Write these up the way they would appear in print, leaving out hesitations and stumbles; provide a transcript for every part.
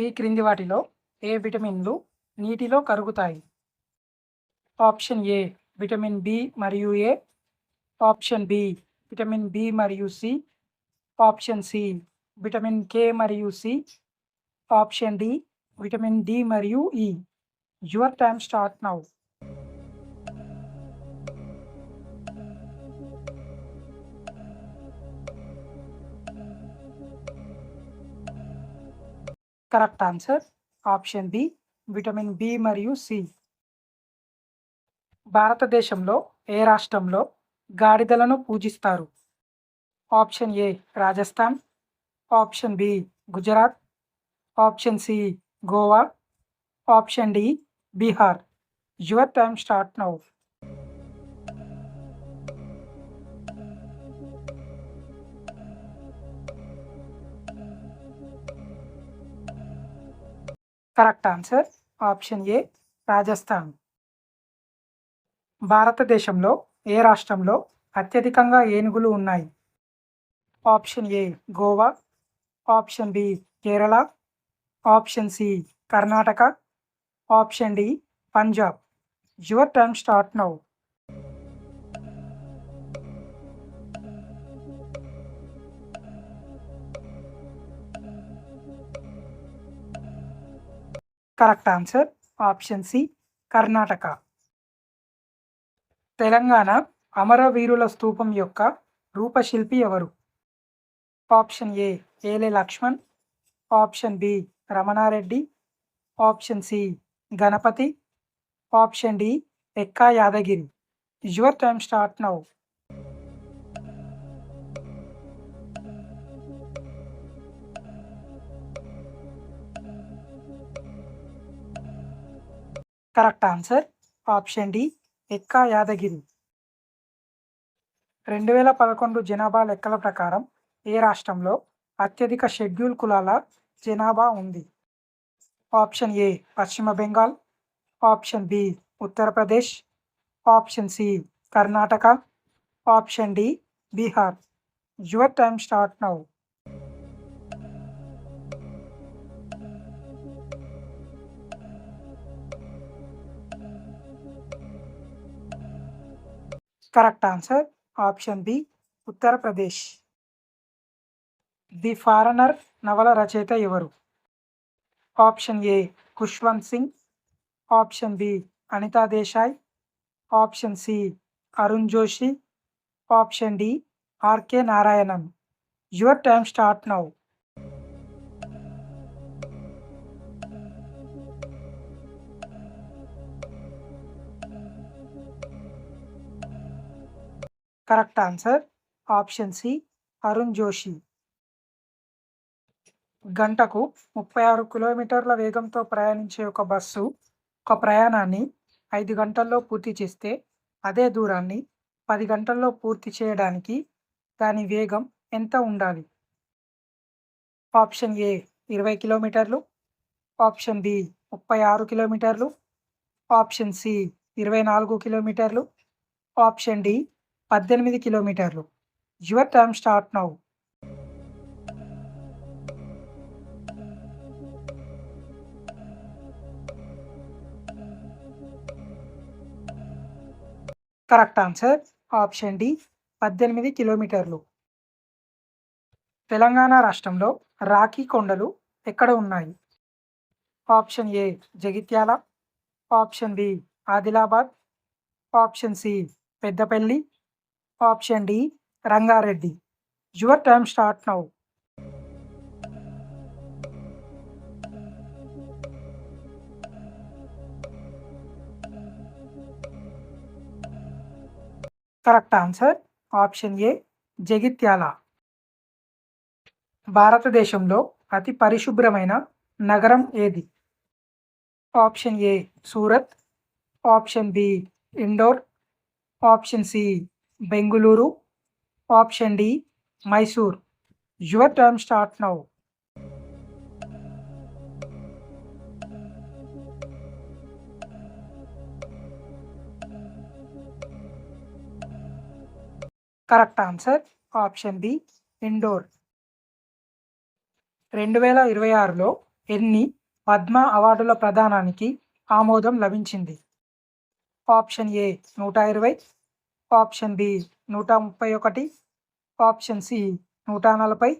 ఈ క్రింది వాటిలో ఏ విటమిన్లు నీటిలో కరుగుతాయి? ఆప్షన్ ఏ విటమిన్ బి మరియు A, option B vitamin B మరియు C, option C vitamin K మరియు C, option D vitamin D మరియు E. Your time start now. Correct answer option B vitamin B మరియు సి. భారతదేశంలో ఏ రాష్ట్రంలో గాడిదలను పూజిస్తారు? Option A Rajasthan, option B Gujarat, option C Goa, option D Bihar. Your time start now. Correct answer option A Rajasthan. భారతదేశంలో ఏ రాష్ట్రంలో అత్యధికంగా ఏనుగులు ఉన్నాయి? Option A Goa, option B Kerala, option C Karnataka, option D Punjab. Your time start now. Correct answer option C Karnataka. Telangana అమరవీరుల స్తూపం యొక్క రూపశిల్పి ఎవరు? Option A Ele Lakshman, option B Ramana Reddy, option C Ganapathi, option D Ekka Yadagiri. Your time start now. Correct answer option D Ekka Yadagiri. 2011 జనాభా లెక్కల ప్రకారం ఏ రాష్ట్రంలో అత్యధిక షెడ్యూల్ కులాల జనాభా ఉంది? ఆప్షన్ ఏ పశ్చిమ Bengal, option B Uttar Pradesh, option C Karnataka, option D Bihar. Your time start now. Correct answer option B Uttar Pradesh. The foreigner నవల రచయిత ఎవరు? Option A Khushwant Singh, option B Anita Desai, option C Arun Joshi, option D R K Narayanan. Your time start now. Correct answer option C Arun Joshi. గంటకు 36 కిలోమీటర్ల వేగంతో ప్రయాణించే ఒక bus ఒక ప్రయాణాన్ని 5 గంటల్లో పూర్తి చేస్తే అదే దూరాన్ని 10 గంటల్లో పూర్తి చేయడానికి దాని వేగం ఎంత ఉండాలి? ఆప్షన్ ఏ 20 కిలోమీటర్లు, ఆప్షన్ బి 36 కిలోమీటర్లు, ఆప్షన్ సి 24 కిలోమీటర్లు, ఆప్షన్ డి 18 కిలోమీటర్లు. Your time start now. Correct answer option D 18 కిలోమీటర్లు. తెలంగాణ రాష్ట్రంలో రాఖీ కొండలు ఎక్కడ ఉన్నాయి? Option A Jagtial, option B Adilabad, option C Peddapalli, option D Rangareddy. Your time start now. Correct answer option A Jagtial. భారతదేశంలో అతి పరిశుభ్రమైన నగరం ఏది? Option A Surat, option B Indore, option C Bengaluru, option D Mysore. Your time start now. Correct answer option B Indore. 2026లో ఎన్ని పద్మ అవార్డుల ప్రదానానికి ఆమోదం లభించింది? Option A 120, option B 131, option C 140,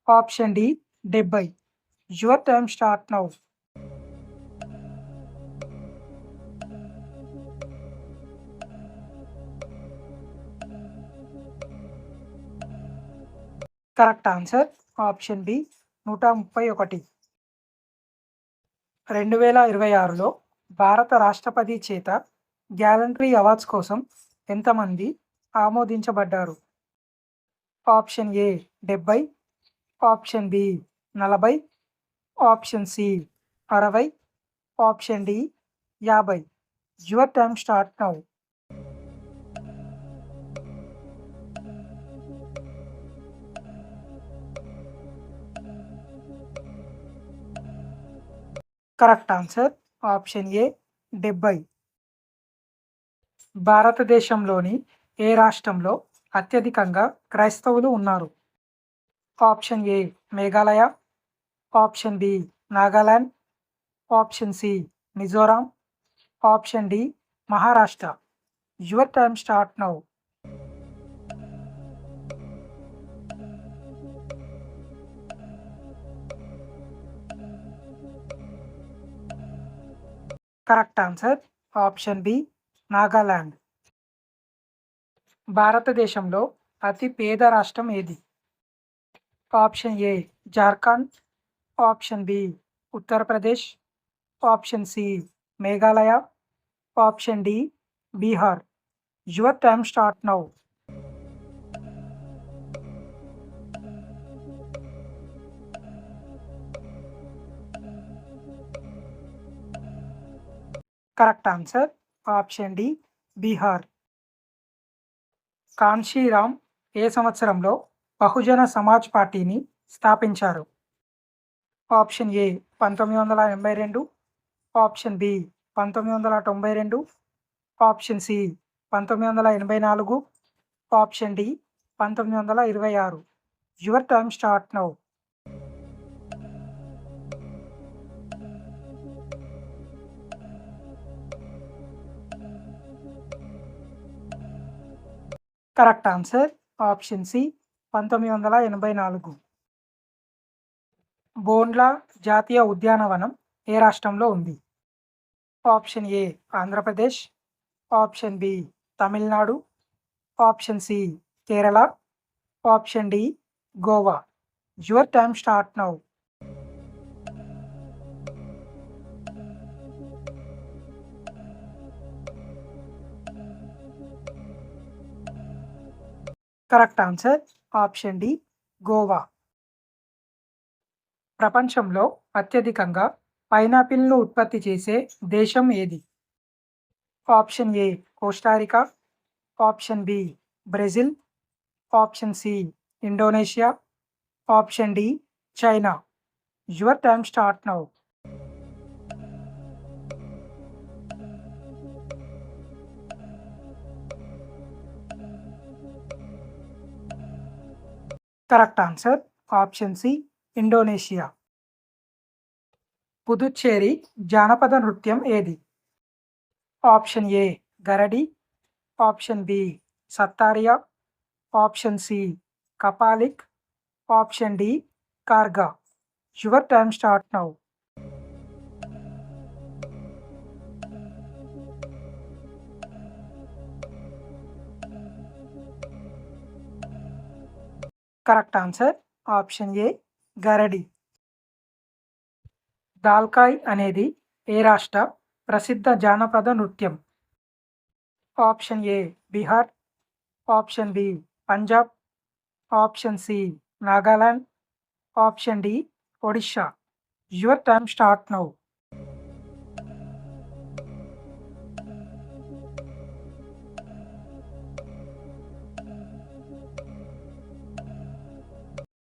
option D 70. Your time start now. Correct answer option B 131. 2026లో భారత రాష్ట్రపతి చేత గ్యాలంటరీ అవార్డ్స్ కోసం ఎంతమంది ఆమోదించబడ్డారు? Option A 70, option B 40, option C 60, option D 50. Your time start now. Correct answer option A 70. భారతదేశంలోని ఏ రాష్ట్రంలో అత్యధికంగా క్రైస్తవులు ఉన్నారు? Option A Meghalaya, option B Nagaland, option C Mizoram, option D Maharashtra. Your time start now. Correct answer option B Nagaland. భారతదేశంలో అతి పేద రాష్ట్రం ఏది? Option A Jharkhand, option B Uttar Pradesh, option C Meghalaya, option D Bihar. Your time start now. Correct answer option D Bihar. Kanshi Ram ఏ సంవత్సరంలో బహుజన సమాజ్ పార్టీని స్థాపించారు? Option A 1982, option B 1992, option C 1984, option D 1926. Your time start now. Correct answer option C 1984. Bondla జాతీయ ఉద్యానవనం ఏ రాష్ట్రంలో ఉంది? Option A Andhra Pradesh, option B Tamil Nadu, option C Kerala, option D Goa. Your time start now. Correct answer option D Goa. ప్రపంచంలో అత్యధికంగా పైనాపిల్ను ఉత్పత్తి చేసే దేశం ఏది? Option A Costa Rica, option B Brazil, option C Indonesia, option D China. Your time start now. Correct answer option C Indonesia. Puducherry జానపద నృత్యం ఏది? Option A Garadi, option B Sattriya, option C Kapalik, option D Karga. Your time start now. Correct answer option A Garadi. Dalkhai అనేది ఏ రాష్ట్ర ప్రసిద్ధ జానపద నృత్యం? Option A Bihar, option B Punjab, option C Nagaland, option D Odisha. Your time start now.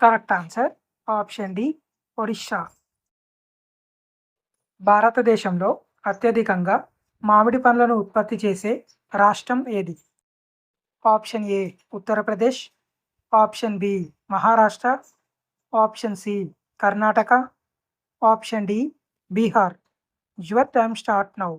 Correct answer option D Odisha. భారతదేశంలో అత్యధికంగా మామిడి పండ్లను ఉత్పత్తి చేసే రాష్ట్రం ఏది? Option A Uttar Pradesh, option B Maharashtra, option C Karnataka, option D Bihar. Your time start now.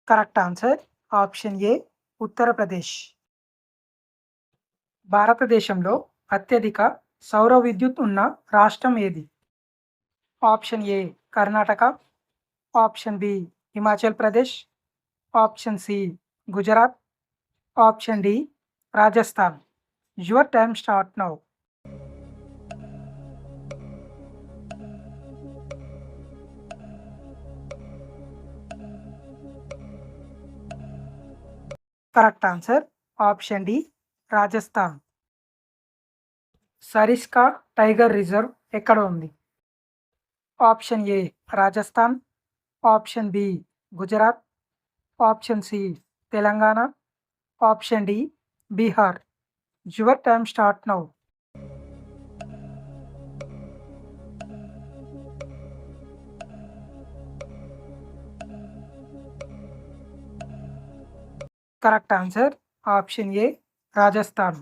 Correct answer option A Uttar Pradesh. భారతదేశంలో అత్యధిక సౌర విద్యుత్ ఉన్న రాష్ట్రం ఏది? Option A Karnataka, option B Himachal Pradesh, option C Gujarat, option D Rajasthan. Your time start now. Correct answer option D Rajasthan. Sariska tiger reserve ఎక్కడ ఉంది? Option A Rajasthan, option B Gujarat, option C Telangana, option D Bihar. Your time start now. Correct answer option A Rajasthan.